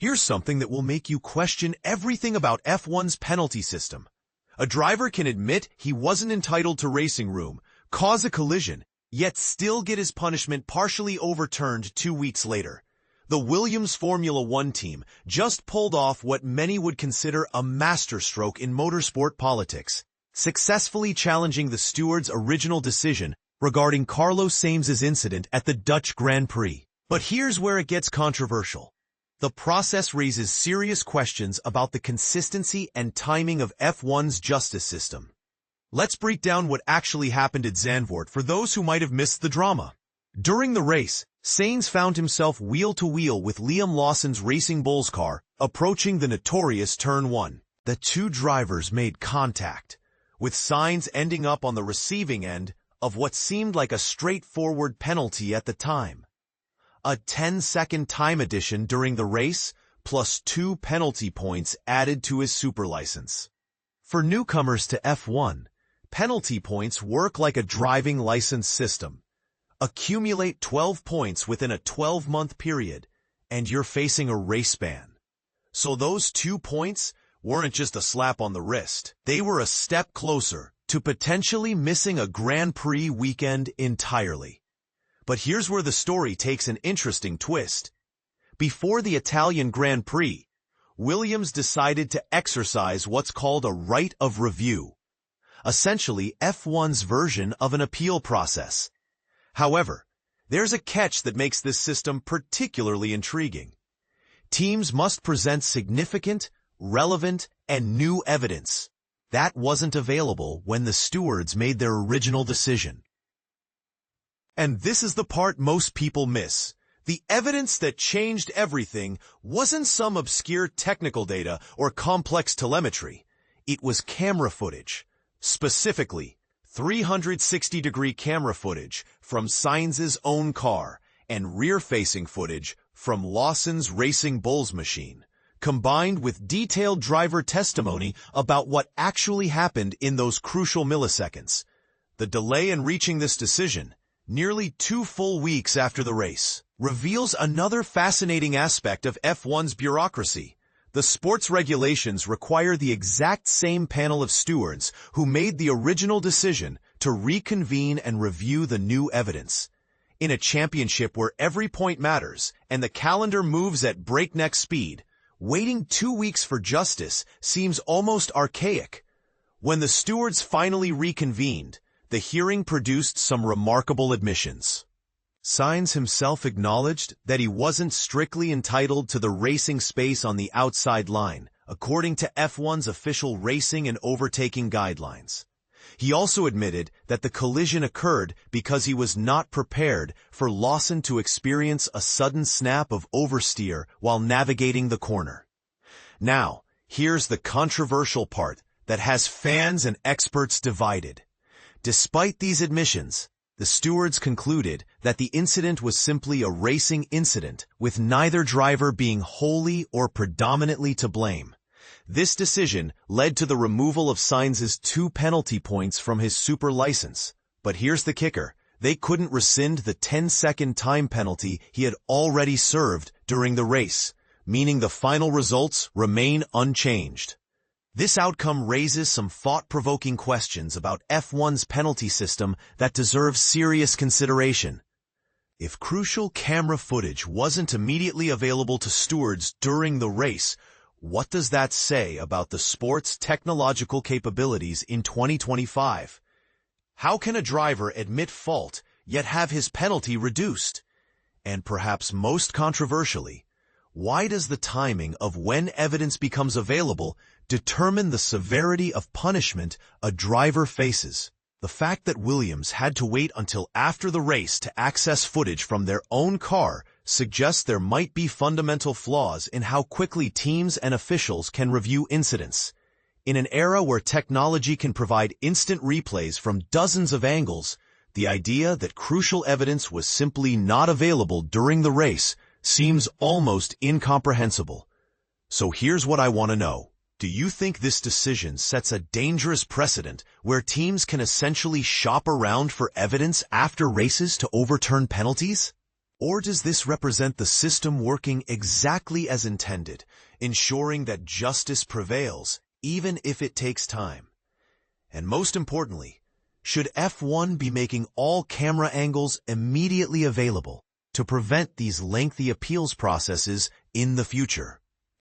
Here's something that will make you question everything about F1's penalty system. A driver can admit he wasn't entitled to racing room, cause a collision, yet still get his punishment partially overturned 2 weeks later. The Williams Formula One team just pulled off what many would consider a masterstroke in motorsport politics, successfully challenging the steward's original decision regarding Carlos Sainz's incident at the Dutch Grand Prix. But here's where it gets controversial. The process raises serious questions about the consistency and timing of F1's justice system. Let's break down what actually happened at Zandvoort for those who might have missed the drama. During the race, Sainz found himself wheel-to-wheel with Liam Lawson's Racing Bulls car, approaching the notorious Turn 1. The two drivers made contact, with Sainz ending up on the receiving end of what seemed like a straightforward penalty at the time. A 10-second time addition during the race, plus 2 penalty points added to his super license. For newcomers to F1, penalty points work like a driving license system. Accumulate 12 points within a 12-month period, and you're facing a race ban. So those 2 points weren't just a slap on the wrist. They were a step closer to potentially missing a Grand Prix weekend entirely. But here's where the story takes an interesting twist. Before the Italian Grand Prix, Williams decided to exercise what's called a right of review, essentially F1's version of an appeal process. However, there's a catch that makes this system particularly intriguing. Teams must present significant, relevant, and new evidence. That wasn't available when the stewards made their original decision. And this is the part most people miss. The evidence that changed everything wasn't some obscure technical data or complex telemetry. It was camera footage, specifically 360-degree camera footage from Sainz's own car and rear-facing footage from Lawson's Racing Bulls machine, combined with detailed driver testimony about what actually happened in those crucial milliseconds. The delay in reaching this decision, nearly 2 full weeks after the race, reveals another fascinating aspect of F1's bureaucracy. The sports regulations require the exact same panel of stewards who made the original decision to reconvene and review the new evidence. In a championship where every point matters and the calendar moves at breakneck speed, waiting 2 weeks for justice seems almost archaic. When the stewards finally reconvened, the hearing produced some remarkable admissions. Sainz himself acknowledged that he wasn't strictly entitled to the racing space on the outside line, according to F1's official racing and overtaking guidelines. He also admitted that the collision occurred because he was not prepared for Lawson to experience a sudden snap of oversteer while navigating the corner. Now, here's the controversial part that has fans and experts divided. Despite these admissions, the stewards concluded that the incident was simply a racing incident, with neither driver being wholly or predominantly to blame. This decision led to the removal of Sainz's 2 penalty points from his super license. But here's the kicker. They couldn't rescind the 10-second time penalty he had already served during the race, meaning the final results remain unchanged. This outcome raises some thought-provoking questions about F1's penalty system that deserve serious consideration. If crucial camera footage wasn't immediately available to stewards during the race, what does that say about the sport's technological capabilities in 2025? How can a driver admit fault yet have his penalty reduced? And perhaps most controversially, why does the timing of when evidence becomes available determine the severity of punishment a driver faces? The fact that Williams had to wait until after the race to access footage from their own car suggests there might be fundamental flaws in how quickly teams and officials can review incidents. In an era where technology can provide instant replays from dozens of angles, the idea that crucial evidence was simply not available during the race seems almost incomprehensible. So here's what I want to know. Do you think this decision sets a dangerous precedent where teams can essentially shop around for evidence after races to overturn penalties? Or does this represent the system working exactly as intended, ensuring that justice prevails, even if it takes time? And most importantly, should F1 be making all camera angles immediately available to prevent these lengthy appeals processes in the future?